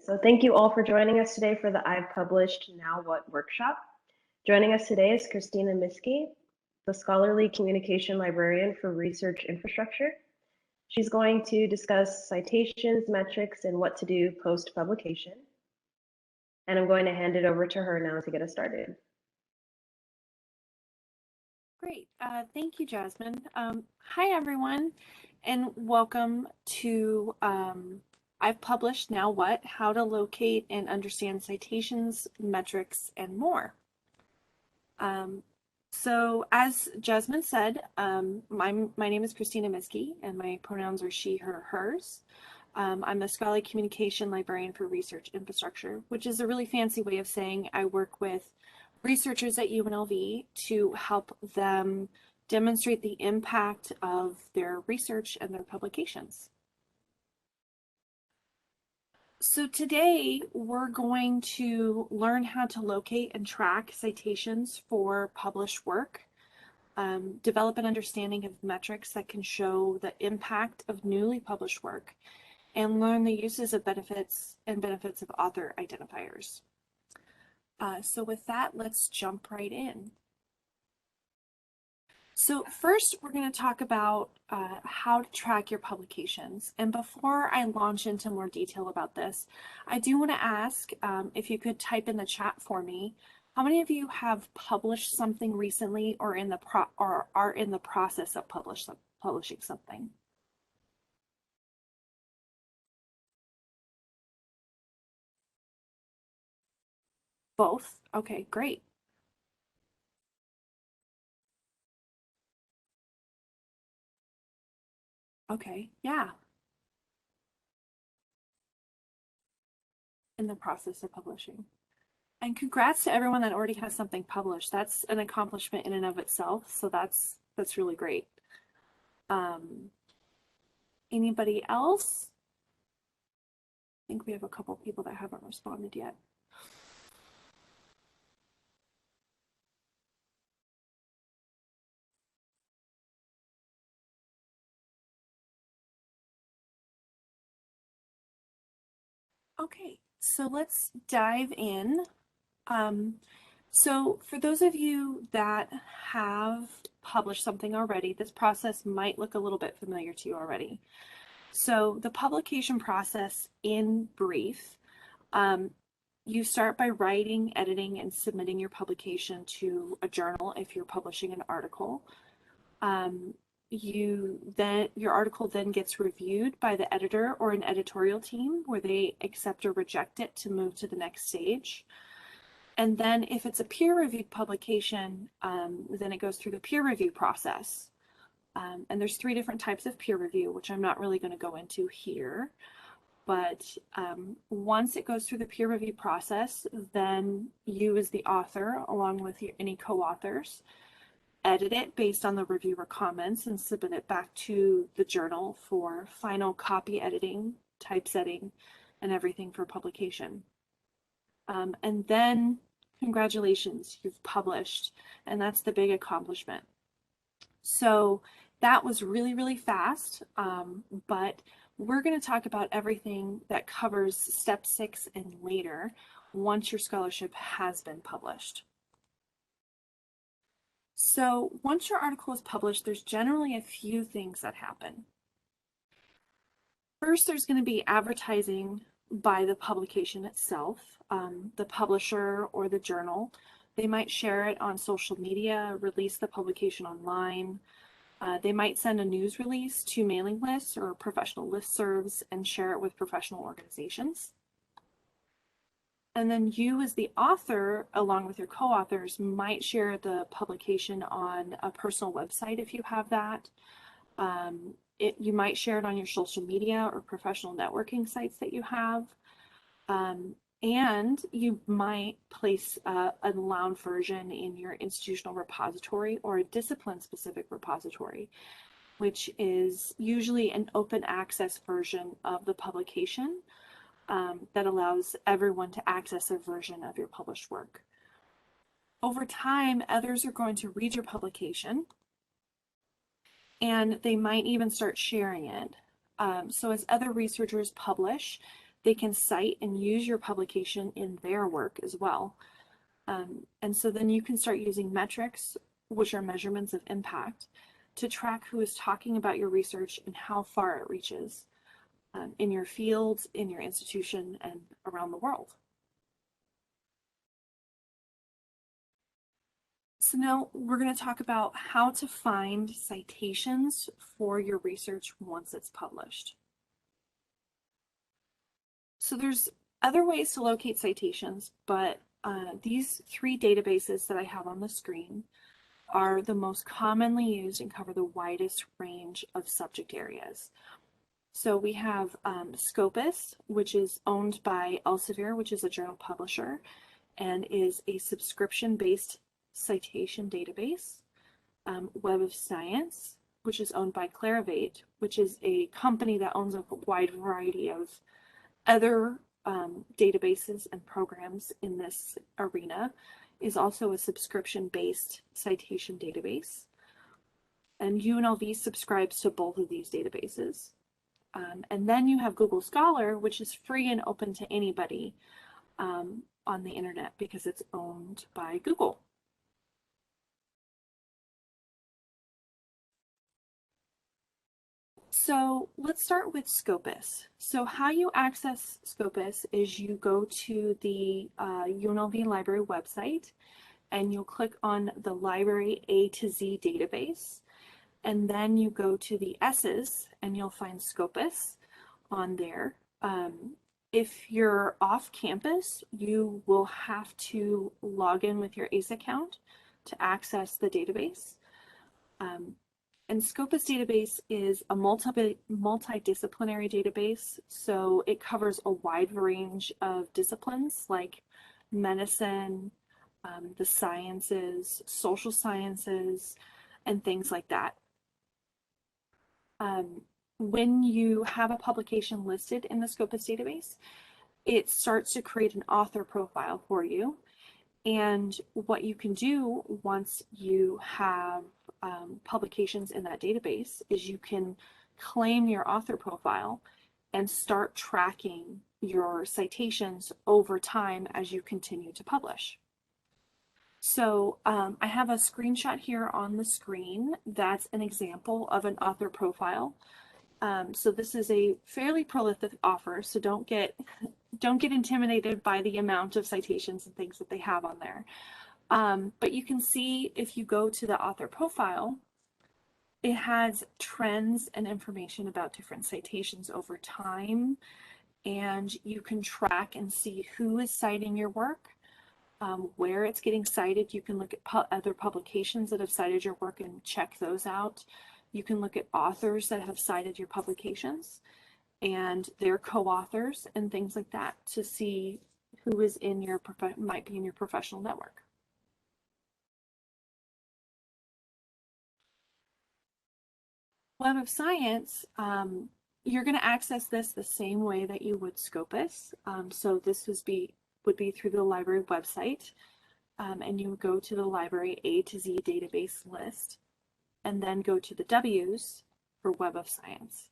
So thank you all for joining us today for the I've Published Now What workshop. Joining us today is Christina Miskey, the scholarly communication librarian for research infrastructure. She's going to discuss citations, metrics, and what to do post-publication. And I'm going to hand it over to her now to get us started. Great. Thank you, Jasmine. Hi, everyone, and welcome to I've Published Now What, How to Locate and Understand Citations, Metrics, and More. So as Jasmine said, my name is Christina Miskey, and my pronouns are she, her, hers. I'm a scholarly communication librarian for research infrastructure, which is a really fancy way of saying I work with researchers at UNLV to help them demonstrate the impact of their research and their publications. So today we're going to learn how to locate and track citations for published work, develop an understanding of metrics that can show the impact of newly published work, and learn the uses of benefits of author identifiers. So with that, let's jump right in. So first, we're going to talk about how to track your publications. And before I launch into more detail about this, I do want to ask if you could type in the chat for me, how many of you have published something recently or are in the process of publishing something? Both? Okay, great. Okay, yeah. In the process of publishing. And congrats to everyone that already has something published. That's an accomplishment in and of itself. So that's really great. Anybody else? I think we have a couple people that haven't responded yet. Okay, so let's dive in. So for those of you that have published something already, this process might look a little bit familiar to you already. So the publication process in brief, you start by writing, editing, and submitting your publication to a journal if you're publishing an article. Your article then gets reviewed by the editor or an editorial team where they accept or reject it to move to the next stage. And then if it's a peer-reviewed publication, then it goes through the peer review process. And there's 3 different types of peer review, which I'm not really going to go into here. But once it goes through the peer review process, then you as the author, along with any co-authors, edit it based on the reviewer comments and submit it back to the journal for final copy editing, typesetting, and everything for publication. And then congratulations, you've published, and that's the big accomplishment. So that was really, really fast, but we're going to talk about everything that covers step 6 and later once your scholarship has been published. So once your article is published, there's generally a few things that happen. First, there's going to be advertising by the publication itself, the publisher or the journal. They might share it on social media, release the publication online. They might send a news release to mailing lists or professional listservs and share it with professional organizations. And then you as the author, along with your co-authors, might share the publication on a personal website if you have that. You might share it on your social media or professional networking sites that you have. And you might place a Lounge version in your institutional repository or a discipline-specific repository, which is usually an open access version of the publication that allows everyone to access a version of your published work. Over time, others are going to read your publication, and they might even start sharing it. So as other researchers publish, they can cite and use your publication in their work as well. And so then you can start using metrics, which are measurements of impact, to track who is talking about your research and how far it reaches in your field, in your institution, and around the world. So now we're going to talk about how to find citations for your research once it's published. So there's other ways to locate citations, but these three databases that I have on the screen are the most commonly used and cover the widest range of subject areas. So we have Scopus, which is owned by Elsevier, which is a journal publisher, and is a subscription-based citation database. Web of Science, which is owned by Clarivate, which is a company that owns a wide variety of other databases and programs in this arena, is also a subscription-based citation database. And UNLV subscribes to both of these databases. And then you have Google Scholar, which is free and open to anybody on the internet because it's owned by Google. So let's start with Scopus. So how you access Scopus is you go to the UNLV library website and you'll click on the library A to Z database. And then you go to the S's and you'll find Scopus on there. If you're off campus, you will have to log in with your ACE account to access the database. And Scopus database is a multidisciplinary database, so it covers a wide range of disciplines like medicine, the sciences, social sciences, and things like that. When you have a publication listed in the Scopus database, it starts to create an author profile for you. And what you can do once you have publications in that database is you can claim your author profile and start tracking your citations over time as you continue to publish. So I have a screenshot here on the screen that's an example of an author profile. So this is a fairly prolific offer, so don't get intimidated by the amount of citations and things that they have on there. But you can see if you go to the author profile, it has trends and information about different citations over time, and you can track and see who is citing your work, where it's getting cited. You can look at other publications that have cited your work and check those out. You can look at authors that have cited your publications and their co-authors and things like that to see who is in your might be in your professional network. Web of Science, you're going to access this the same way that you would Scopus. So this would be through the library website, and you would go to the library A to Z database list, and then go to the W's for Web of Science.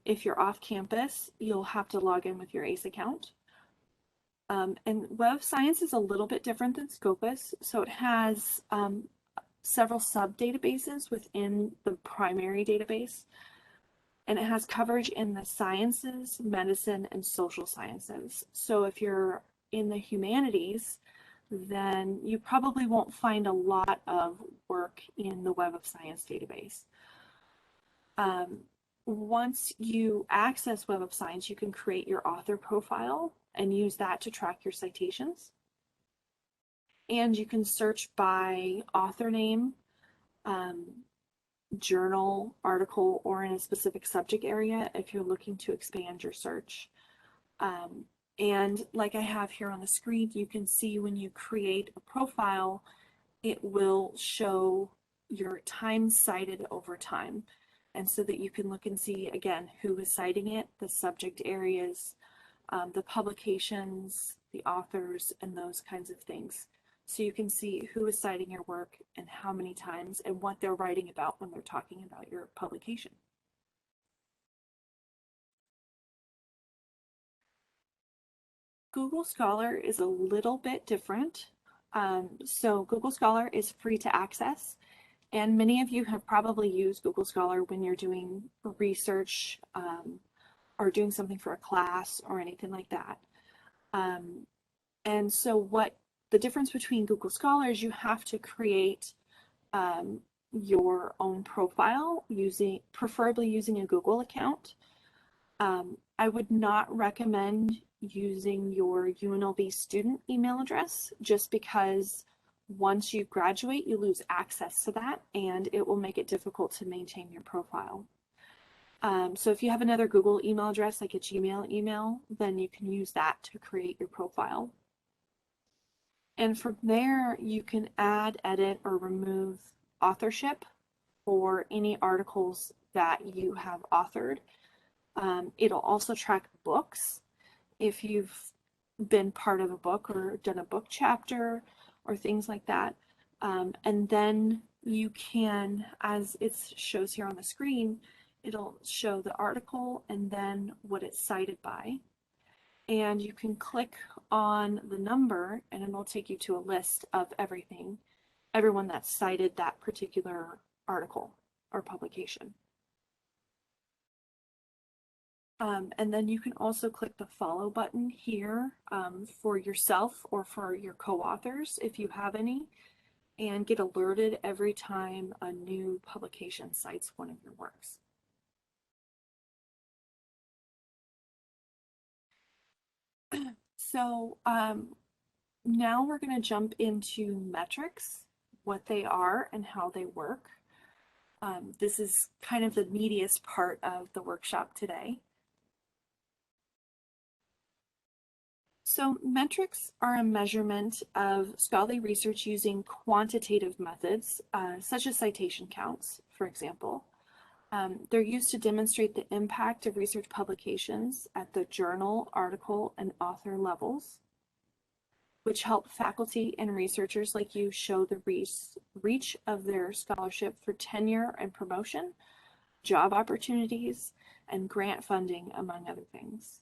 If you're off campus, you'll have to log in with your ACE account. And Web of Science is a little bit different than Scopus, so it has several sub-databases within the primary database, and it has coverage in the sciences, medicine, and social sciences. So if you're in the humanities, then you probably won't find a lot of work in the Web of Science database. Once you access Web of Science, you can create your author profile and use that to track your citations. And you can search by author name, journal, article, or in a specific subject area if you're looking to expand your search. And like I have here on the screen, you can see when you create a profile, it will show your time cited over time. And so that you can look and see, again, who is citing it, the subject areas, the publications, the authors, and those kinds of things. So you can see who is citing your work and how many times and what they're writing about when they're talking about your publication. Google Scholar is a little bit different. So Google Scholar is free to access, and many of you have probably used Google Scholar when you're doing research or doing something for a class or anything like that. And so what the difference between Google Scholar is you have to create your own profile preferably using a Google account. I would not recommend using your UNLV student email address just because once you graduate, you lose access to that and it will make it difficult to maintain your profile. So if you have another Google email address, like a Gmail email, then you can use that to create your profile. And from there, you can add, edit, or remove authorship for any articles that you have authored. It'll also track books if you've been part of a book or done a book chapter or things like that. And then you can, as it shows here on the screen, it'll show the article and then what it's cited by. And you can click on the number and it'll take you to a list of everyone that cited that particular article or publication. And then you can also click the follow button here for yourself or for your co-authors if you have any, and get alerted every time a new publication cites one of your works. So now we're going to jump into metrics, what they are and how they work. This is kind of the meatiest part of the workshop today. So metrics are a measurement of scholarly research using quantitative methods, such as citation counts, for example. They're used to demonstrate the impact of research publications at the journal, article, and author levels, which help faculty and researchers like you show the reach of their scholarship for tenure and promotion, job opportunities, and grant funding, among other things.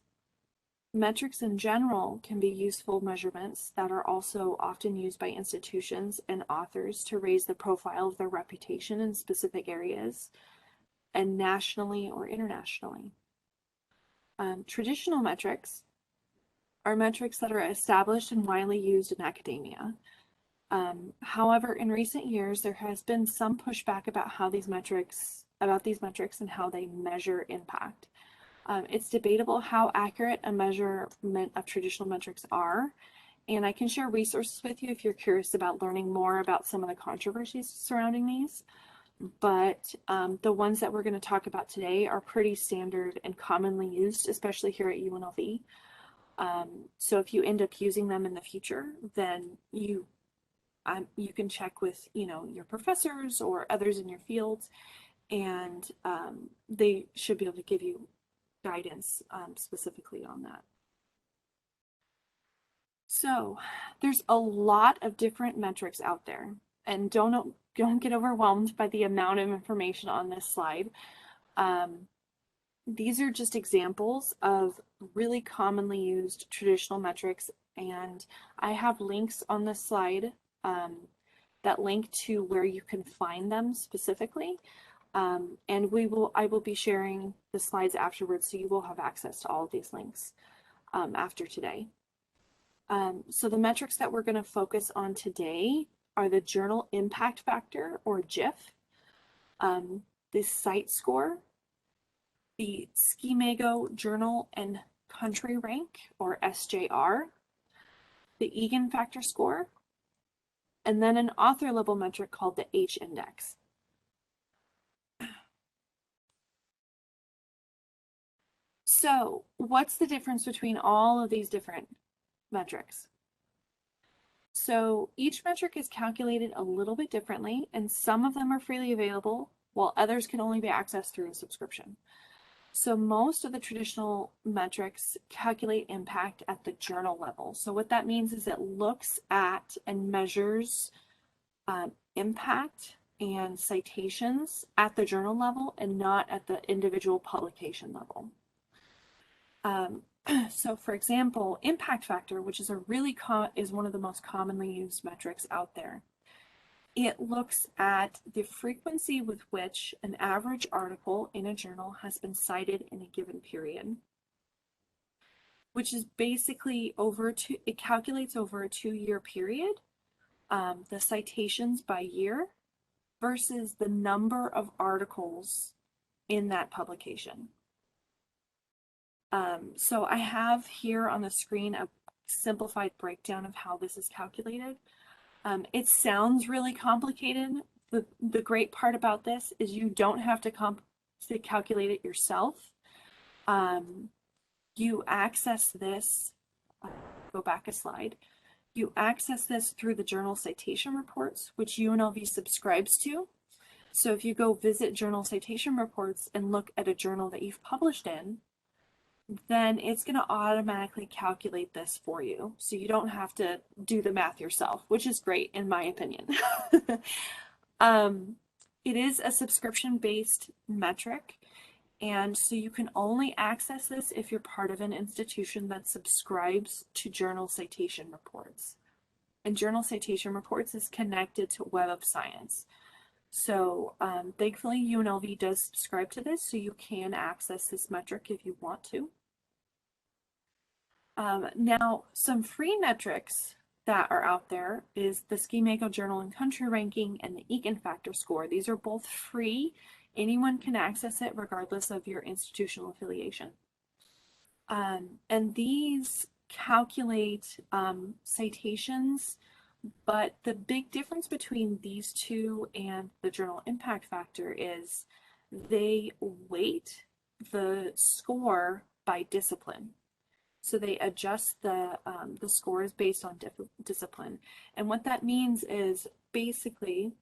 Metrics in general can be useful measurements that are also often used by institutions and authors to raise the profile of their reputation in specific areas and nationally or internationally. Traditional metrics are metrics that are established and widely used in academia. However, in recent years, there has been some pushback about these metrics and how they measure impact. It's debatable how accurate a measurement of traditional metrics are, and I can share resources with you if you're curious about learning more about some of the controversies surrounding these. But the ones that we're going to talk about today are pretty standard and commonly used, especially here at UNLV. So if you end up using them in the future, then you can check with your professors or others in your fields, and they should be able to give you guidance specifically on that. So there's a lot of different metrics out there, and don't get overwhelmed by the amount of information on this slide. These are just examples of really commonly used traditional metrics, and I have links on this slide that link to where you can find them specifically. And I will be sharing the slides afterwards, so you will have access to all of these links after today. So the metrics that we're going to focus on today are the Journal Impact Factor, or JIF, the Site Score, the Schemago Journal and Country Rank, or SJR, the Egan Factor Score, and then an author level metric called the H-index. So what's the difference between all of these different metrics? So each metric is calculated a little bit differently, and some of them are freely available, while others can only be accessed through a subscription. So most of the traditional metrics calculate impact at the journal level. So what that means is it looks at and measures impact and citations at the journal level and not at the individual publication level. So for example, impact factor, which is is one of the most commonly used metrics out there. It looks at the frequency with which an average article in a journal has been cited in a given period, which is basically it calculates over a 2-year period, the citations by year versus the number of articles in that publication. So I have here on the screen a simplified breakdown of how this is calculated. It sounds really complicated. The great part about this is you don't have to calculate it yourself. You access this, go back a slide. You access this through the journal citation reports, which UNLV subscribes to. So if you go visit journal citation reports and look at a journal that you've published in, then it's going to automatically calculate this for you. So you don't have to do the math yourself, which is great in my opinion. It is a subscription-based metric, and so you can only access this if you're part of an institution that subscribes to journal citation reports. And journal citation reports is connected to Web of Science. So thankfully UNLV does subscribe to this, so you can access this metric if you want to. Now, some free metrics that are out there is the Schemago Journal and Country Ranking and the Egan Factor Score. These are both free. Anyone can access it regardless of your institutional affiliation. And these calculate citations, but the big difference between these two and the Journal Impact Factor is they weight the score by discipline. So they adjust the scores based on discipline. And what that means is basically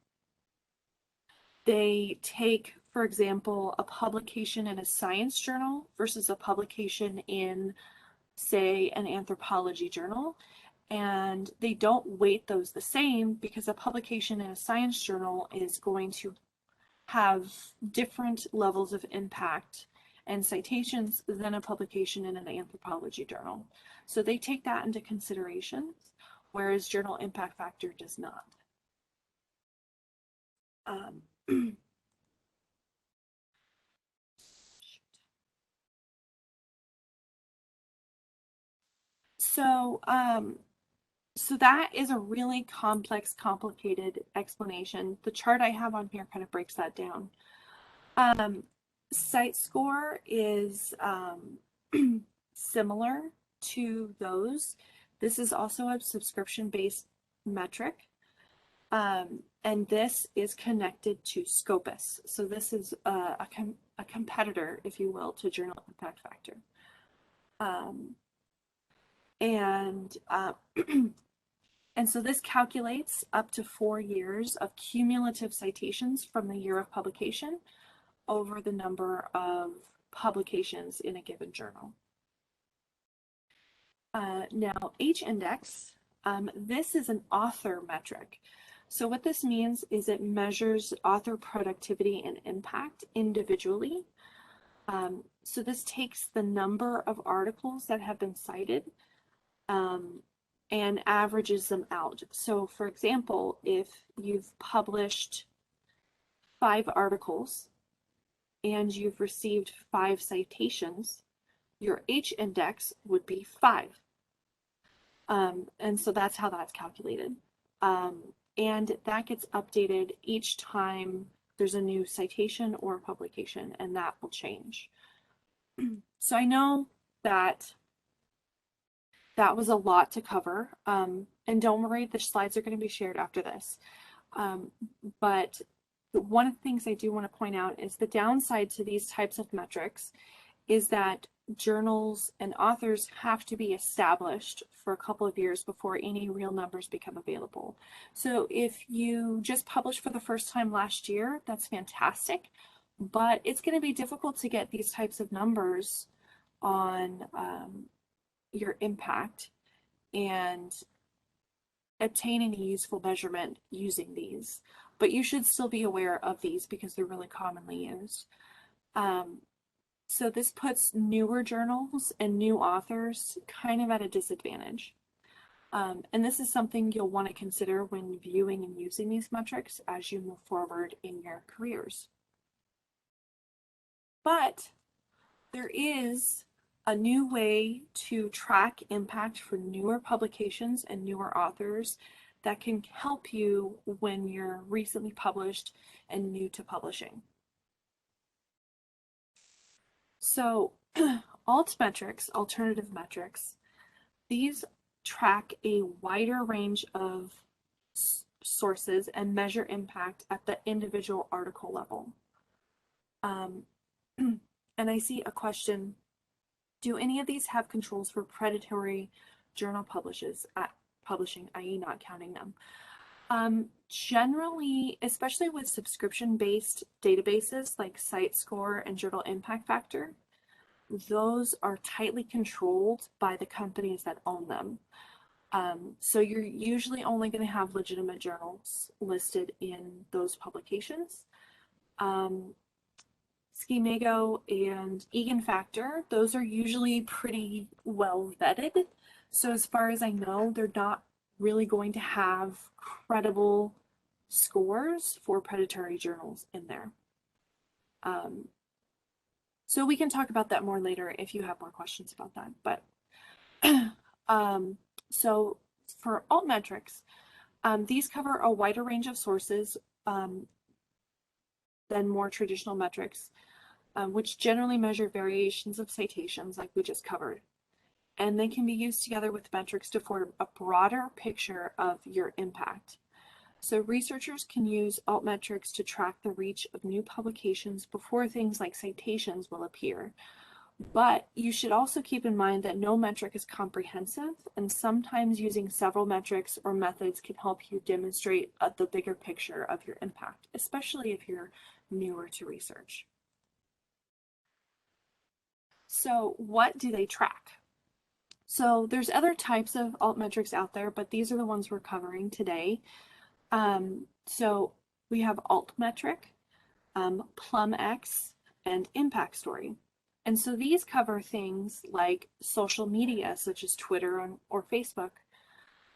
they take, for example, a publication in a science journal versus a publication in, say, an anthropology journal. And they don't weight those the same because a publication in a science journal is going to have different levels of impact and citations than a publication in an anthropology journal. So they take that into consideration, whereas Journal Impact Factor does not. So that is a really complex, complicated explanation. The chart I have on here kind of breaks that down. Site score is similar to those. This is also a subscription-based metric, and this is connected to Scopus. So this is a competitor, if you will, to Journal Impact Factor. And so this calculates up to 4 years of cumulative citations from the year of publication over the number of publications in a given journal. Now, H-index, this is an author metric. So what this means is it measures author productivity and impact individually. So this takes the number of articles that have been cited and averages them out. So for example, if you've published 5 articles and you've received 5 citations, your H-index would be 5. And so that's how that's calculated. And that gets updated each time there's a new citation or publication, and that will change. So I know that that was a lot to cover, and don't worry, the slides are going to be shared after this. But one of the things I do want to point out is the downside to these types of metrics is that journals and authors have to be established for a couple of years before any real numbers become available. So if you just published for the first time last year, that's fantastic, but it's going to be difficult to get these types of numbers on your impact and obtaining a useful measurement using these. But you should still be aware of these because they're really commonly used. So this puts newer journals and new authors kind of at a disadvantage. And this is something you'll want to consider when viewing and using these metrics as you move forward in your careers. But there is a new way to track impact for newer publications and newer authors that can help you when you're recently published and new to publishing. So altmetrics, alternative metrics, these track a wider range of sources and measure impact at the individual article level. And I see a question, do any of these have controls for predatory journal publishing, i.e. not counting them? Generally, especially with subscription-based databases like CiteScore and Journal Impact Factor, those are tightly controlled by the companies that own them. So you're usually only going to have legitimate journals listed in those publications. Schemago and Egan Factor, those are usually pretty well vetted. So as far as I know, they're not really going to have credible scores for predatory journals in there. So we can talk about that more later if you have more questions about that. But so for altmetrics, these cover a wider range of sources than more traditional metrics, which generally measure variations of citations like we just covered. And they can be used together with metrics to form a broader picture of your impact. So researchers can use altmetrics to track the reach of new publications before things like citations will appear. But you should also keep in mind that no metric is comprehensive, and sometimes using several metrics or methods can help you demonstrate the bigger picture of your impact, especially if you're newer to research. So what do they track? So there's other types of altmetrics out there, but these are the ones we're covering today. So we have altmetric, PlumX, and impact story. And so these cover things like social media, such as Twitter or Facebook,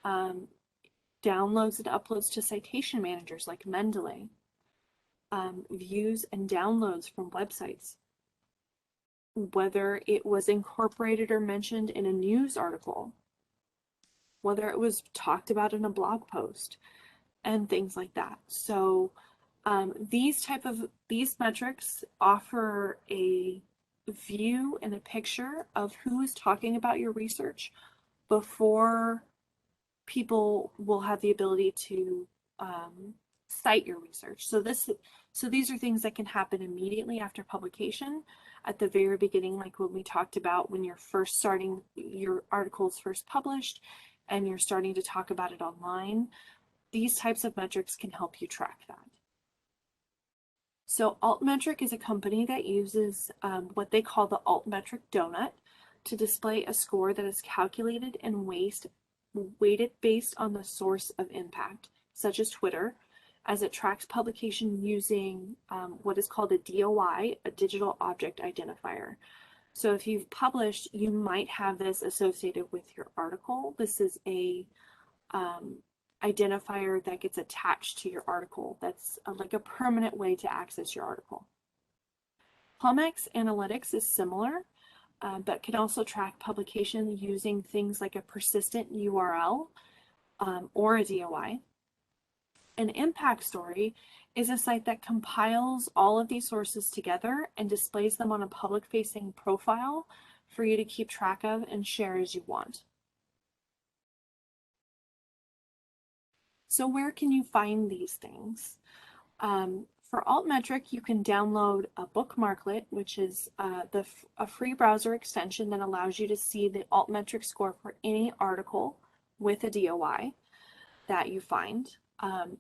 downloads and uploads to citation managers like Mendeley, views and downloads from websites, whether it was incorporated or mentioned in a news article, whether it was talked about in a blog post, and things like that. So these metrics offer a view and a picture of who is talking about your research before people will have the ability to cite your research. So these are things that can happen immediately after publication, at the very beginning, like when we talked about when you're first starting, your article is first published and you're starting to talk about it online. These types of metrics can help you track that. So Altmetric is a company that uses what they call the Altmetric donut to display a score that is calculated and weighted based on the source of impact, such as Twitter, as it tracks publication using what is called a DOI, a digital object identifier. So if you've published, you might have this associated with your article. This is a identifier that gets attached to your article. That's like a permanent way to access your article. PlumX Analytics is similar, but can also track publication using things like a persistent URL or a DOI. An impact story is a site that compiles all of these sources together and displays them on a public-facing profile for you to keep track of and share as you want. So where can you find these things? For Altmetric, you can download a bookmarklet, which is a free browser extension that allows you to see the Altmetric score for any article with a DOI that you find.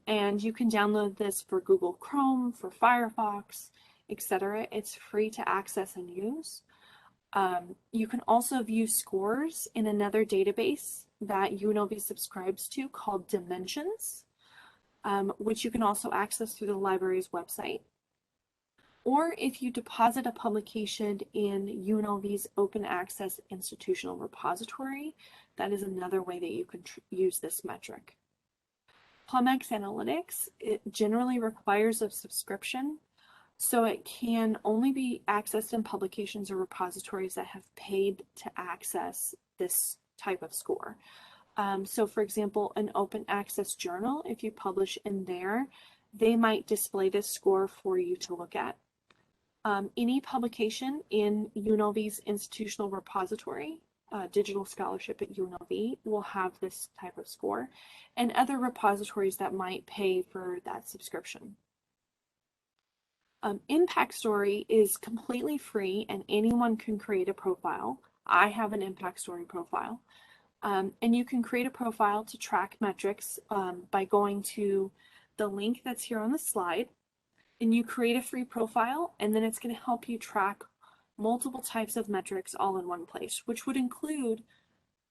And you can download this for Google Chrome, for Firefox, etc. It's free to access and use. You can also view scores in another database that UNLV subscribes to called Dimensions, which you can also access through the library's website. Or if you deposit a publication in UNLV's open access institutional repository, that is another way that you can use this metric. PubMed's analytics, it generally requires a subscription, so it can only be accessed in publications or repositories that have paid to access this type of score. So for example, an open access journal, if you publish in there, they might display this score for you to look at. Any publication in UNLV's institutional repository, digital scholarship at UNLV, will have this type of score, and other repositories that might pay for that subscription. Impact Story is completely free and anyone can create a profile. I have an Impact Story profile. And you can create a profile to track metrics by going to the link that's here on the slide, and you create a free profile, and then it's going to help you track multiple types of metrics all in one place, which would include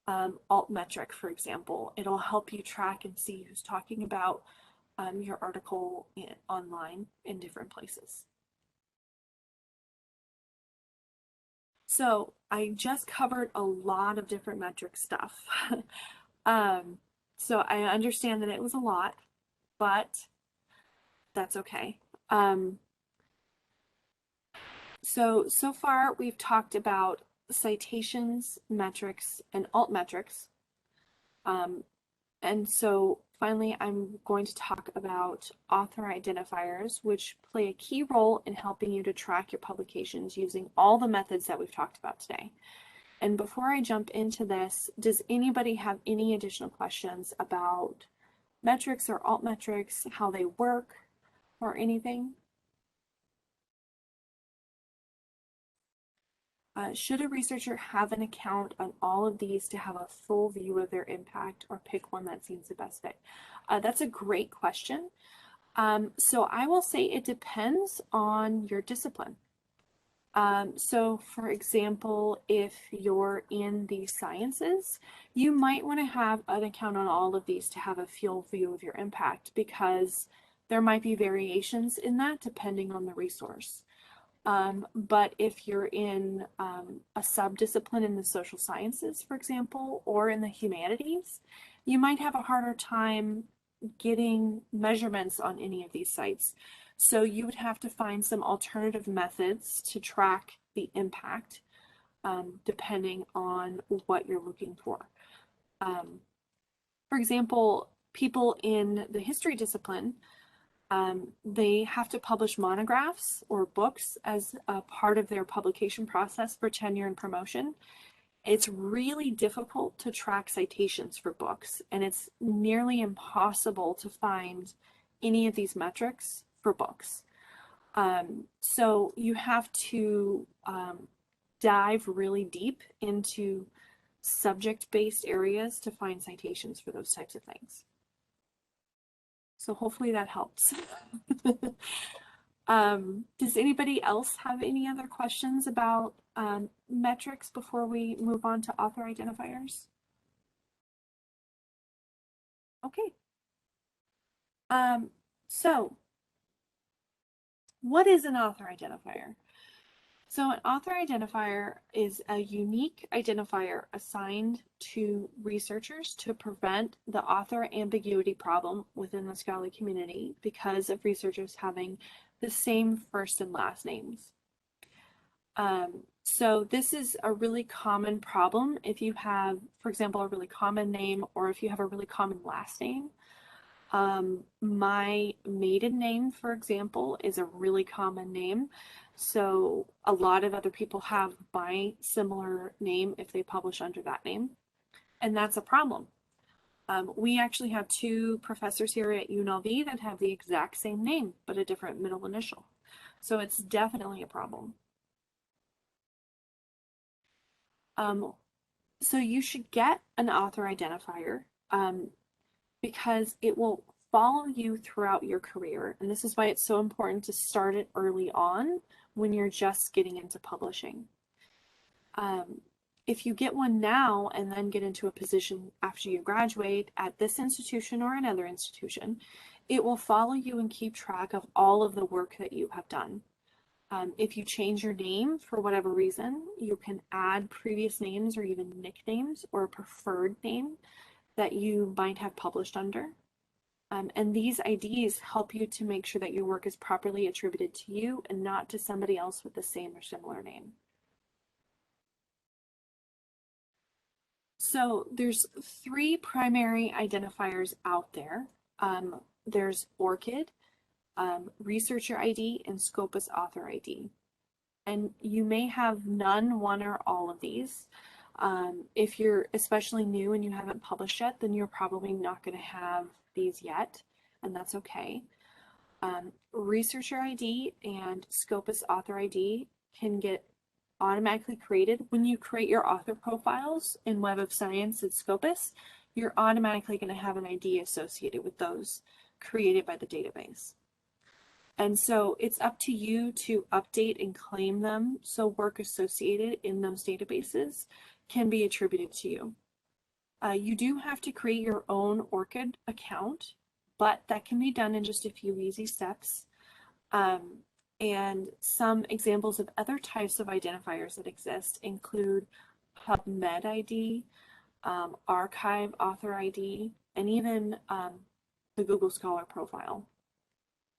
altmetric, for example. It'll help you track and see who's talking about your article online in different places. So I just covered a lot of different metric stuff. So I understand that it was a lot, but that's okay. So far we've talked about citations, metrics, and altmetrics. And so finally, I'm going to talk about author identifiers, which play a key role in helping you to track your publications using all the methods that we've talked about today. And before I jump into this, does anybody have any additional questions about metrics or altmetrics, how they work, or anything? Should a researcher have an account on all of these to have a full view of their impact, or pick one that seems the best fit? That's a great question. So I will say it depends on your discipline. So for example, if you're in the sciences, you might want to have an account on all of these to have a full view of your impact, because there might be variations in that depending on the resource. But if you're in a sub-discipline in the social sciences, for example, or in the humanities, you might have a harder time getting measurements on any of these sites. So you would have to find some alternative methods to track the impact, depending on what you're looking for. For example, people in the history discipline, they have to publish monographs or books as a part of their publication process for tenure and promotion. It's really difficult to track citations for books, and it's nearly impossible to find any of these metrics for books. So you have to dive really deep into subject-based areas to find citations for those types of things. So hopefully that helps. Does anybody else have any other questions about metrics before we move on to author identifiers? Okay. So what is an author identifier? So an author identifier is a unique identifier assigned to researchers to prevent the author ambiguity problem within the scholarly community because of researchers having the same first and last names. So this is a really common problem if you have, for example, a really common name, or if you have a really common last name. My maiden name, for example, is a really common name. So a lot of other people have my similar name if they publish under that name, and that's a problem. We actually have two professors here at UNLV that have the exact same name, but a different middle initial. So it's definitely a problem. So you should get an author identifier because it will follow you throughout your career. And this is why it's so important to start it early on when you're just getting into publishing. If you get one now and then get into a position after you graduate at this institution or another institution, it will follow you and keep track of all of the work that you have done. If you change your name for whatever reason, you can add previous names or even nicknames or a preferred name that you might have published under. And these IDs help you to make sure that your work is properly attributed to you and not to somebody else with the same or similar name. So there's three primary identifiers out there. There's ORCID, Researcher ID, and Scopus Author ID. And you may have none, one, or all of these. If you're especially new and you haven't published yet, then you're probably not going to have these yet, and that's okay. Researcher ID and Scopus Author ID can get automatically created. When you create your author profiles in Web of Science and Scopus, you're automatically going to have an ID associated with those created by the database. And so it's up to you to update and claim them so work associated in those databases can be attributed to you. You do have to create your own ORCID account, but that can be done in just a few easy steps. And some examples of other types of identifiers that exist include PubMed ID, Archive Author ID, and even the Google Scholar profile.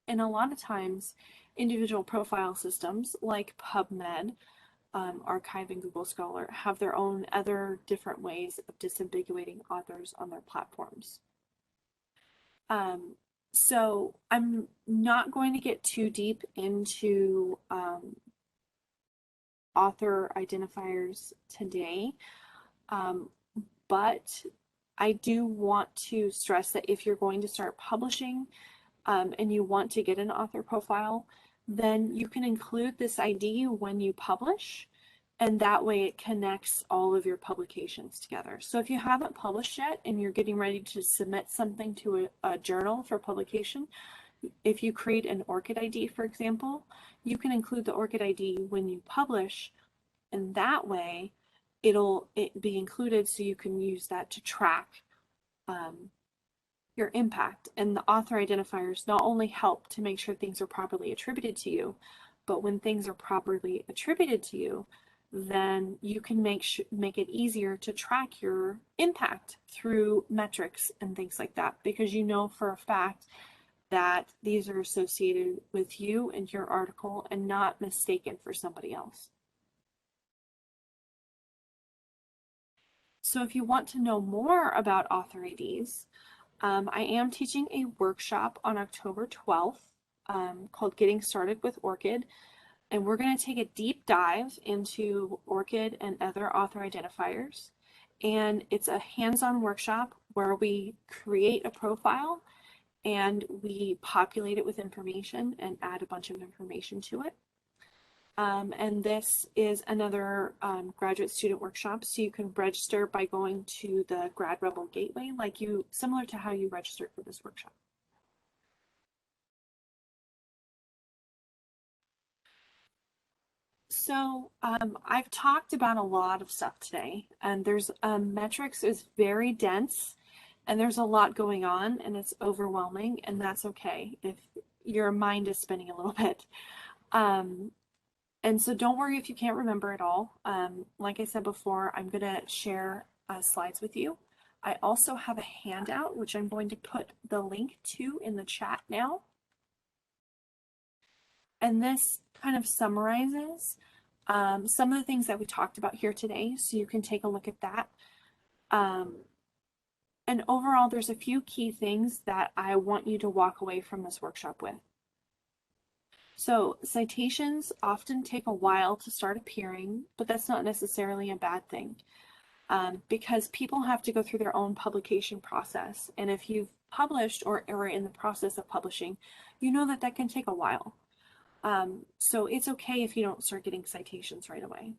And a lot of times, individual profile systems like PubMed, Archive, and Google Scholar have their own other different ways of disambiguating authors on their platforms. So I'm not going to get too deep into author identifiers today, but I do want to stress that if you're going to start publishing and you want to get an author profile, then you can include this ID when you publish, and that way it connects all of your publications together. So if you haven't published yet and you're getting ready to submit something to a journal for publication, if you create an ORCID ID, for example, you can include the ORCID ID when you publish, and that way it'll be included so you can use that to track your impact. And the author identifiers not only help to make sure things are properly attributed to you, but when things are properly attributed to you, then you can make it easier to track your impact through metrics and things like that, because you know for a fact that these are associated with you and your article and not mistaken for somebody else. So if you want to know more about author IDs, I am teaching a workshop on October 12th called Getting Started with ORCID, and we're going to take a deep dive into ORCID and other author identifiers. And it's a hands-on workshop where we create a profile and we populate it with information and add a bunch of information to it. And this is another graduate student workshop, so you can register by going to the Grad Rebel Gateway, similar to how you registered for this workshop. So I've talked about a lot of stuff today, and there's metrics is very dense, and there's a lot going on, and it's overwhelming, and that's okay if your mind is spinning a little bit. And so don't worry if you can't remember it all. Like I said before, I'm going to share slides with you. I also have a handout, which I'm going to put the link to in the chat now. And this kind of summarizes some of the things that we talked about here today, so you can take a look at that. And overall, there's a few key things that I want you to walk away from this workshop with. So citations often take a while to start appearing, but that's not necessarily a bad thing because people have to go through their own publication process. And if you've published or are in the process of publishing, you know that that can take a while. So it's okay if you don't start getting citations right away.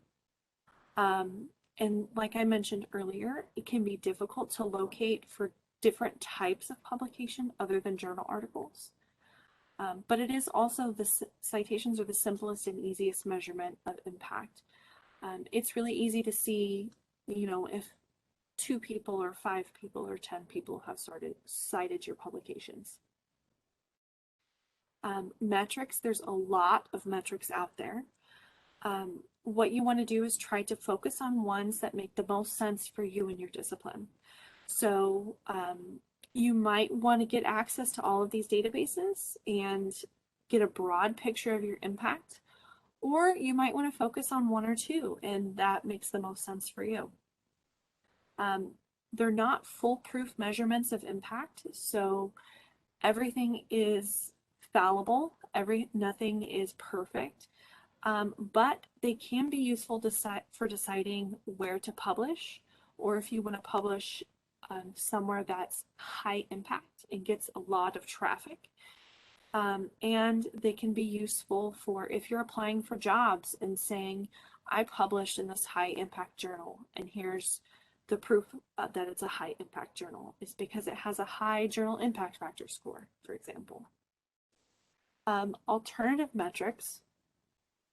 And like I mentioned earlier, it can be difficult to locate for different types of publication other than journal articles. But it is also the citations are the simplest and easiest measurement of impact. It's really easy to see, you know, if 2 people or 5 people or 10 people have cited your publications. Metrics, there's a lot of metrics out there. What you want to do is try to focus on ones that make the most sense for you and your discipline. So you might want to get access to all of these databases and get a broad picture of your impact, or you might want to focus on one or two, and that makes the most sense for you. They're not foolproof measurements of impact, so everything is fallible, nothing is perfect, but they can be useful for deciding where to publish, or if you want to publish somewhere that's high impact and gets a lot of traffic. And they can be useful for if you're applying for jobs and saying, I published in this high impact journal, and here's the proof that it's a high impact journal. It's because it has a high journal impact factor score, for example. Alternative metrics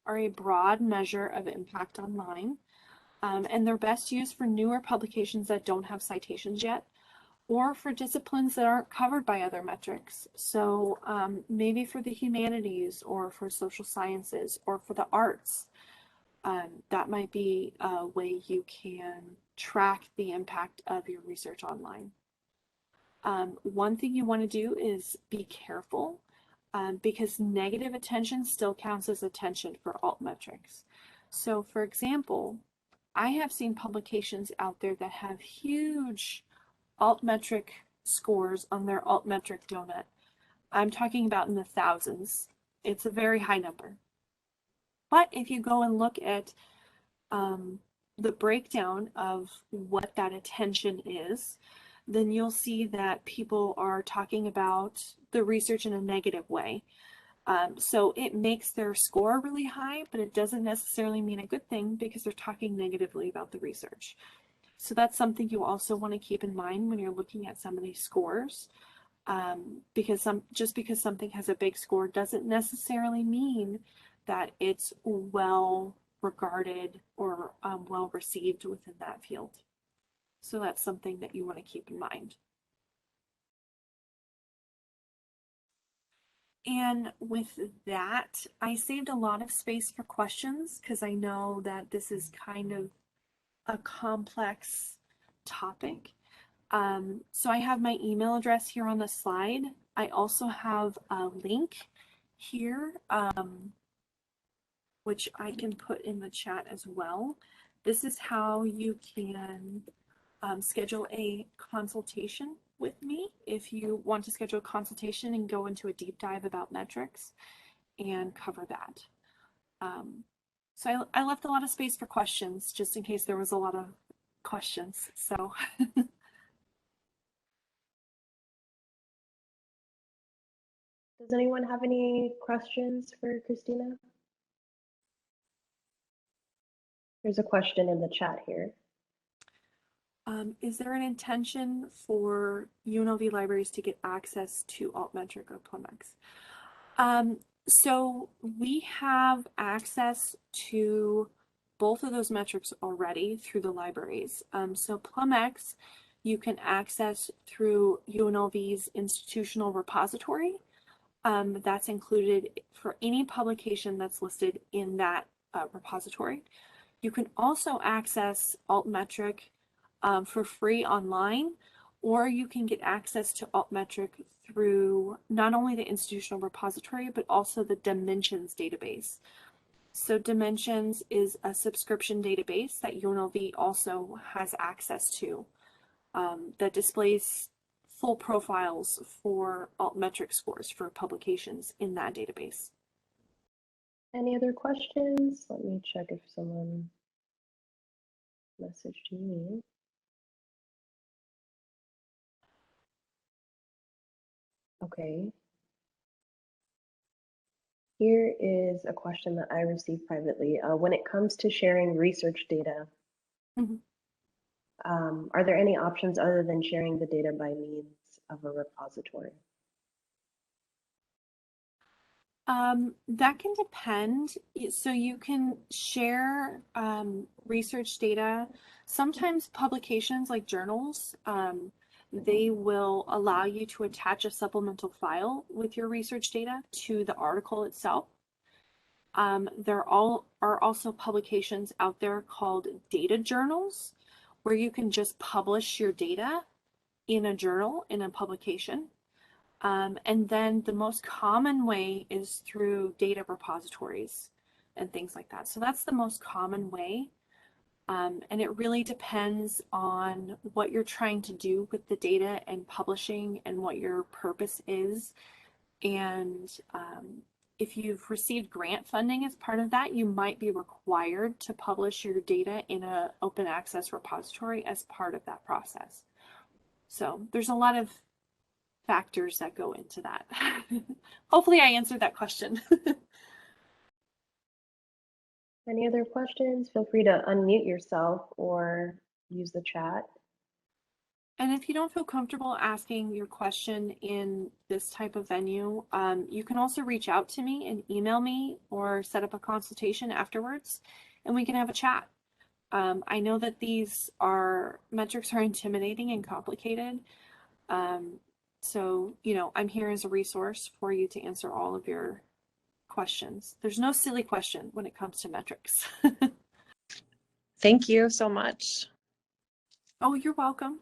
are a broad measure of impact online, and they're best used for newer publications that don't have citations yet, or for disciplines that aren't covered by other metrics. So maybe for the humanities, or for social sciences, or for the arts. That might be a way you can track the impact of your research online. One thing you want to do is be careful, because negative attention still counts as attention for altmetrics. So for example, I have seen publications out there that have huge altmetric scores on their altmetric donut. I'm talking about in the thousands. It's a very high number. But if you go and look at the breakdown of what that attention is, then you'll see that people are talking about the research in a negative way. So it makes their score really high, but it doesn't necessarily mean a good thing because they're talking negatively about the research. So that's something you also want to keep in mind when you're looking at some of these scores, because just because something has a big score doesn't necessarily mean that it's well regarded or well received within that field. So that's something that you want to keep in mind. And with that, I saved a lot of space for questions because I know that this is kind of a complex topic. So I have my email address here on the slide. I also have a link here, which I can put in the chat as well. This is how you can schedule a consultation with me if you want to schedule a consultation and go into a deep dive about metrics and cover that. So I left a lot of space for questions just in case there was a lot of questions. So Does anyone have any questions for Christina? There's a question in the chat here. Is there an intention for UNLV libraries to get access to altmetric or Plumex? So we have access to both of those metrics already through the libraries. So Plumex you can access through UNLV's institutional repository. That's included for any publication that's listed in that repository. You can also access altmetric for free online, or you can get access to altmetric through not only the institutional repository, but also the Dimensions database. So Dimensions is a subscription database that UNLV also has access to that displays full profiles for altmetric scores for publications in that database. Any other questions? Let me check if someone messaged me. Okay. Here is a question that I received privately. When it comes to sharing research data, are there any options other than sharing the data by means of a repository? That can depend. So you can share research data. Sometimes publications like journals, they will allow you to attach a supplemental file with your research data to the article itself. There are also publications out there called data journals, where you can just publish your data in a journal, in a publication. And then the most common way is through data repositories and things like that. So that's the most common way. And it really depends on what you're trying to do with the data and publishing and what your purpose is. And if you've received grant funding as part of that, you might be required to publish your data in an open access repository as part of that process. So there's a lot of factors that go into that. Hopefully I answered that question. Any other questions? Feel free to unmute yourself or use the chat. And if you don't feel comfortable asking your question in this type of venue, you can also reach out to me and email me or set up a consultation afterwards, and we can have a chat. I know that these metrics are intimidating and complicated. So, I'm here as a resource for you to answer all of your questions. There's no silly question when it comes to metrics. Thank you so much. Oh, you're welcome.